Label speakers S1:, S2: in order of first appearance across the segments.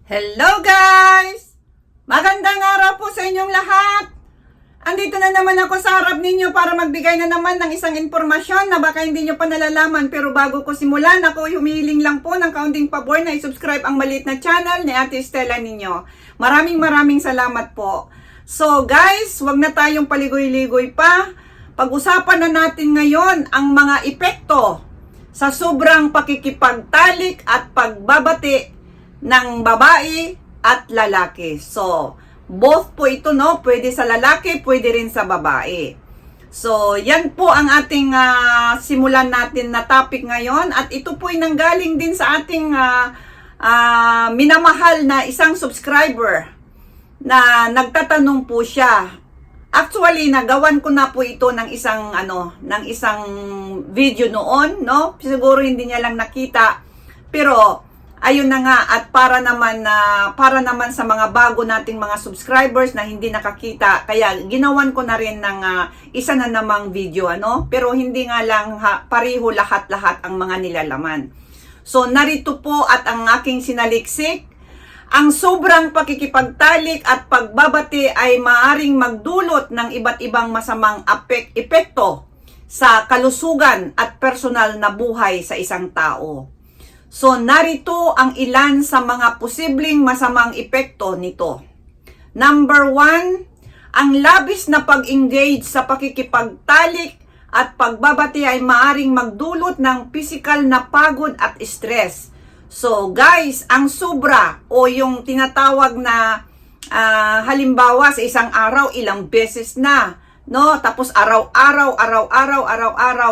S1: Hello guys! Magandang araw po sa inyong lahat! Andito na naman ako sa harap ninyo para magbigay na naman ng isang impormasyon na baka hindi nyo pa nalalaman. Pero bago ko simulan, ako humihiling lang po ng kaunting pabor na i-subscribe ang maliit na channel ni Ate Stella ninyo. Maraming salamat po. So guys, wag na tayong paligoy-ligoy pa. Pag-usapan na natin ngayon ang mga epekto sa sobrang pakikipagtalik at pagbabati ng babae at lalaki. So, both po ito, no? Pwede sa lalaki, pwede rin sa babae. So, yan po ang ating simulan natin na topic ngayon. At ito po ay nanggaling din sa ating minamahal na isang subscriber na nagtatanong po siya. Actually, nagawan ko na po ito ng isang video noon, no? Siguro hindi niya lang nakita. Pero ayun na nga, at para naman sa mga bago nating mga subscribers na hindi nakakita, kaya ginawan ko na rin ng isa na namang video, ano? Pero hindi nga lang pareho lahat-lahat ang mga nilalaman. So narito po at ang aking sinaliksik, ang sobrang pakikipagtalik at pagbabati ay maaring magdulot ng iba't ibang masamang epekto sa kalusugan at personal na buhay sa isang tao. So, narito ang ilan sa mga posibleng masamang epekto nito. Number 1, ang labis na pag-engage sa pakikipagtalik at pagbabati ay maaring magdulot ng physical na pagod at stress. So, guys, ang sobra o yung tinatawag na halimbawa sa isang araw, ilang beses na, no? Tapos araw-araw.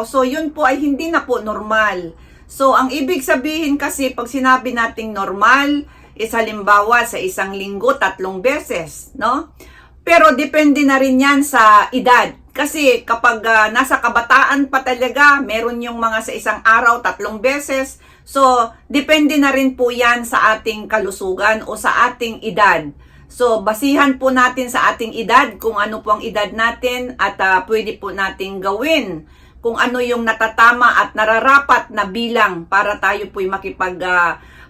S1: So, yun po ay hindi na po normal. So, ang ibig sabihin kasi pag sinabi nating normal is halimbawa sa isang linggo 3 beses, no? Pero depende na rin yan sa edad. Kasi kapag nasa kabataan pa talaga, meron yung mga sa isang araw 3 beses. So, depende na rin po yan sa ating kalusugan o sa ating edad. So, basihan po natin sa ating edad kung ano po ang edad natin at pwede po nating gawin kung ano yung natatama at nararapat na bilang para tayo po'y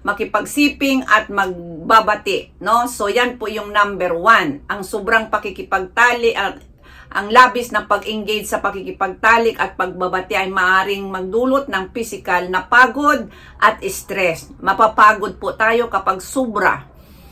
S1: makipagsiping at magbabati, no? So, yan po yung number 1. Ang sobrang pakikipagtali at ang labis na pag-engage sa pakikipagtalik at pagbabati ay maaaring magdulot ng physical na pagod at stress. Mapapagod po tayo kapag sobra.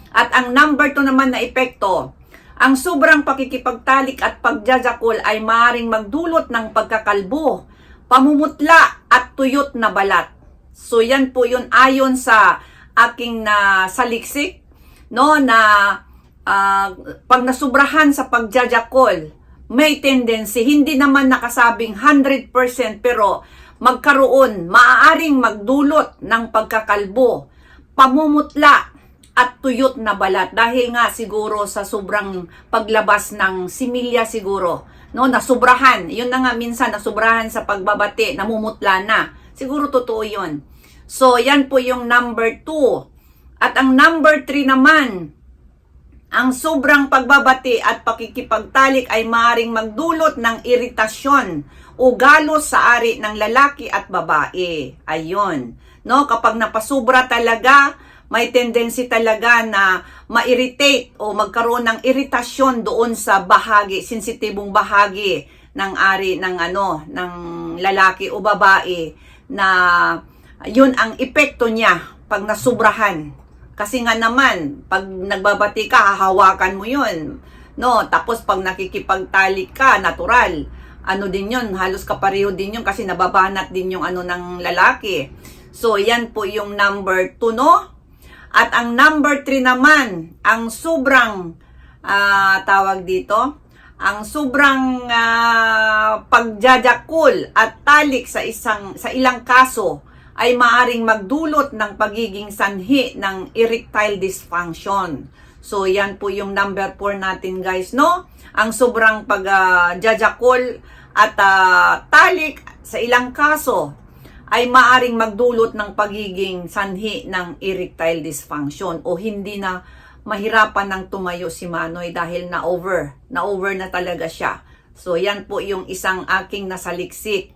S1: At ang number 2 naman na epekto, ang sobrang pakikipagtalik at pagjajakol ay maaaring magdulot ng pagkakalbo, pamumutla at tuyot na balat. So yan po yun ayon sa aking saliksik, no, na pag nasubrahan sa pagjajakol, may tendency, hindi naman nakasabing 100% pero maaaring magdulot ng pagkakalbo, pamumutla at tuyot na balat dahil nga siguro sa sobrang paglabas ng similya siguro, no, nasubrahan. Yun na nga minsan nasubrahan sa pagbabati, namumutla na. Siguro totoo 'yon. So yan po yung number 2. At ang number 3 naman, ang sobrang pagbabati at pakikipagtalik ay maaaring magdulot ng iritasyon o galos sa ari ng lalaki at babae. Ayun, no, kapag napasubra talaga, may tendency talaga na ma-irritate o magkaroon ng iritasyon doon sa sensitibong bahagi ng ari ng ng lalaki o babae, na yun ang epekto niya pag nasubrahan. Kasi nga naman, pag nagbabati ka, hahawakan mo yun, no? Tapos pag nakikipagtalik ka, natural, din yun, halos kapareho din yun kasi nababanat din yung ng lalaki. So yan po yung number 2, no? At ang number 3 naman, ang sobrang ang sobrang pagjajakol at talik sa ilang kaso ay maaring magdulot ng pagiging sanhi ng erectile dysfunction. So yan po yung number 4 natin, guys, no? Ang sobrang pagjajakol at talik sa ilang kaso ay maaring magdulot ng pagiging sanhi ng erectile dysfunction o hindi na mahirapan ng tumayo si Manoy dahil na-over na talaga siya. So yan po yung isang aking nasaliksik.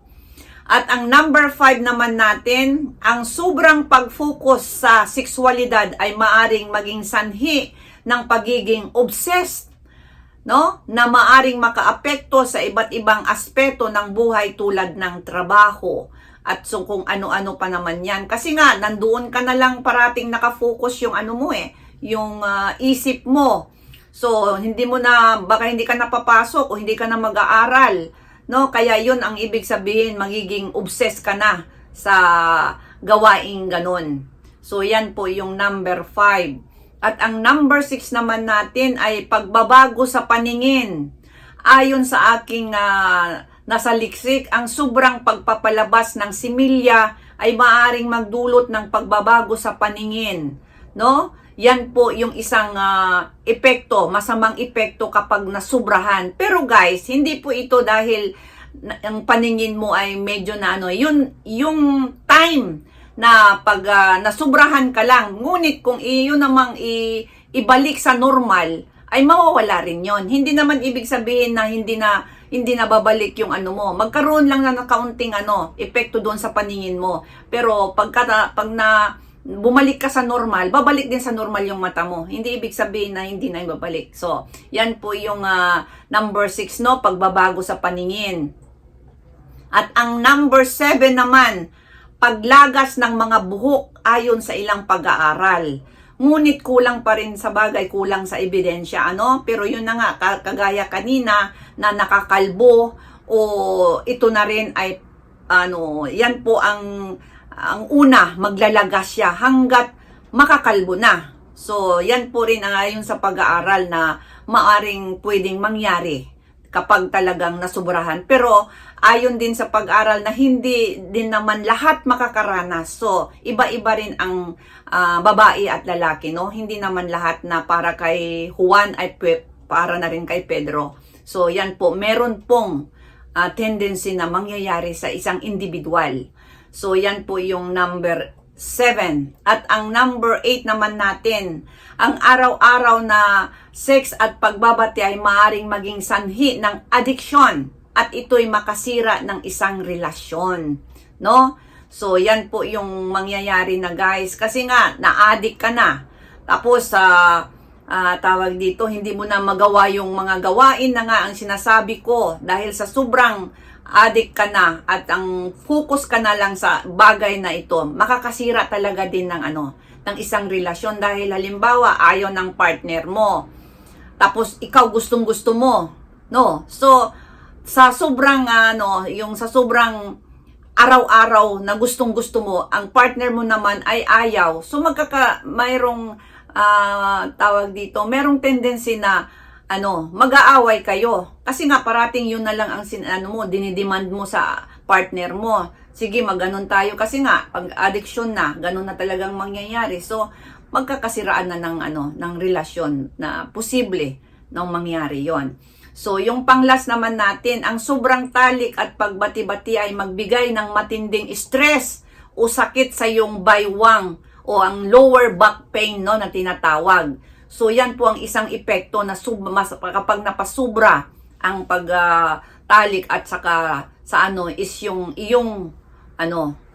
S1: At ang number 5 naman natin, ang sobrang pag-focus sa sexualidad ay maaring maging sanhi ng pagiging obsessed, no? Na maaring makaapekto sa iba't ibang aspeto ng buhay tulad ng trabaho at so kung ano-ano pa naman yan. Kasi nga, nandoon ka na lang parating nakafocus yung ano mo yung isip mo. So, baka hindi ka napapasok o hindi ka na mag-aaral. No, kaya yun ang ibig sabihin, magiging obsessed ka na sa gawaing ganun. So, yan po yung number 5. At ang number 6 naman natin ay pagbabago sa paningin. Ayon sa aking nasaliksik, ang sobrang pagpapalabas ng similya ay maaring magdulot ng pagbabago sa paningin. No? Yan po yung isang epekto, masamang epekto kapag nasubrahan. Pero guys, hindi po ito dahil ang paningin mo ay medyo na yung time na pag nasubrahan ka lang. Ngunit kung iyon namang ibalik sa normal, ay mawawala rin yon. Hindi naman ibig sabihin na hindi na babalik yung ano mo. Magkaroon lang na kaunting epekto doon sa paningin mo. Pero pag bumalik ka sa normal, babalik din sa normal yung mata mo. Hindi ibig sabihin na hindi na ibabalik. So, yan po yung number 6, no? Pagbabago sa paningin. At ang number 7 naman, paglagas ng mga buhok ayon sa ilang pag-aaral. Ngunit kulang pa rin sa bagay, kulang sa ebidensya, Pero yun na nga, kagaya kanina na nakakalbo o ito na rin ay yan po ang una, maglalagas siya hanggat makakalbo na. So, yan po rin ang ayon sa pag-aaral na maaring pwedeng mangyari kapag talagang nasubrahan. Pero, ayon din sa pag-aaral na hindi din naman lahat makakaranas. So, iba-iba rin ang babae at lalaki, no? Hindi naman lahat na para kay Juan ay para na rin kay Pedro. So, yan po. Meron pong tendency na mangyayari sa isang individual. So, yan po yung number 7. At ang number 8 naman natin, ang araw-araw na sex at pagbabati ay maaaring maging sanhi ng addiction at ito'y makasira ng isang relasyon. No? So, yan po yung mangyayari na guys. Kasi nga, na-addict ka na. Tapos, tawag dito, hindi mo na magawa yung mga gawain na nga ang sinasabi ko dahil sa sobrang addict ka na at ang focus ka na lang sa bagay na ito, makakasira talaga din ng ng isang relasyon dahil halimbawa ayaw ng partner mo. Tapos ikaw gustong-gusto mo, no? So sa sobrang yung sa sobrang araw-araw na gustong-gusto mo, ang partner mo naman ay ayaw. So mayroong tawag dito, merong tendency na mag-aaway kayo. Kasi nga parating yun na lang ang dinidemand mo sa partner mo. Sige, magganon tayo kasi nga pag addiction na, ganon na talagang mangyayari. So, magkakasiraan na ng relasyon na posible nang mangyari yon. So, yung panglas naman natin, ang sobrang talik at pagbati-bati ay magbigay ng matinding stress o sakit sa iyong baywang o ang lower back pain na tinatawag. So, yan po ang isang epekto na kapag napasubra ang pagtalik at saka is yung iyong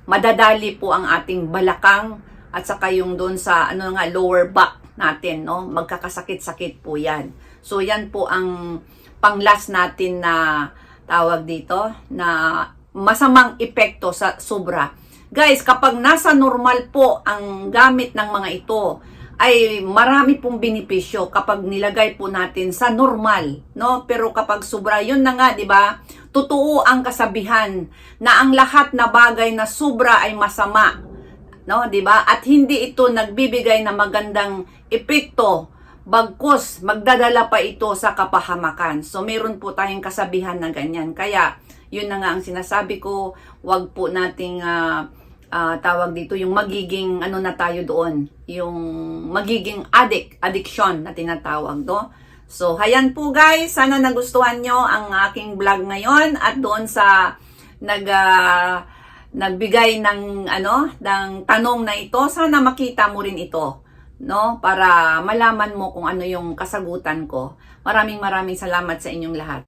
S1: madadali po ang ating balakang at saka yung doon sa lower back natin, no? Magkakasakit-sakit po yan. So, yan po ang panglas natin na tawag dito na masamang epekto sa sobra. Guys, kapag nasa normal po ang gamit ng mga ito, ay marami pong benepisyo kapag nilagay po natin sa normal, no? Pero kapag sobra, yun na nga, 'di ba? Totoo ang kasabihan na ang lahat na bagay na sobra ay masama, no? 'Di ba? At hindi ito nagbibigay ng magandang epekto, bagkus magdadala pa ito sa kapahamakan. So meron po tayong kasabihan na ganyan. Kaya yun na nga ang sinasabi ko, wag po nating tawag dito, yung magiging na tayo doon, yung magiging addiction na tinatawag do. So, hayan po guys, sana nagustuhan nyo ang aking vlog ngayon at doon sa nagbigay ng ng tanong na ito, sana makita mo rin ito, no? Para malaman mo kung ano yung kasagutan ko. Maraming salamat sa inyong lahat.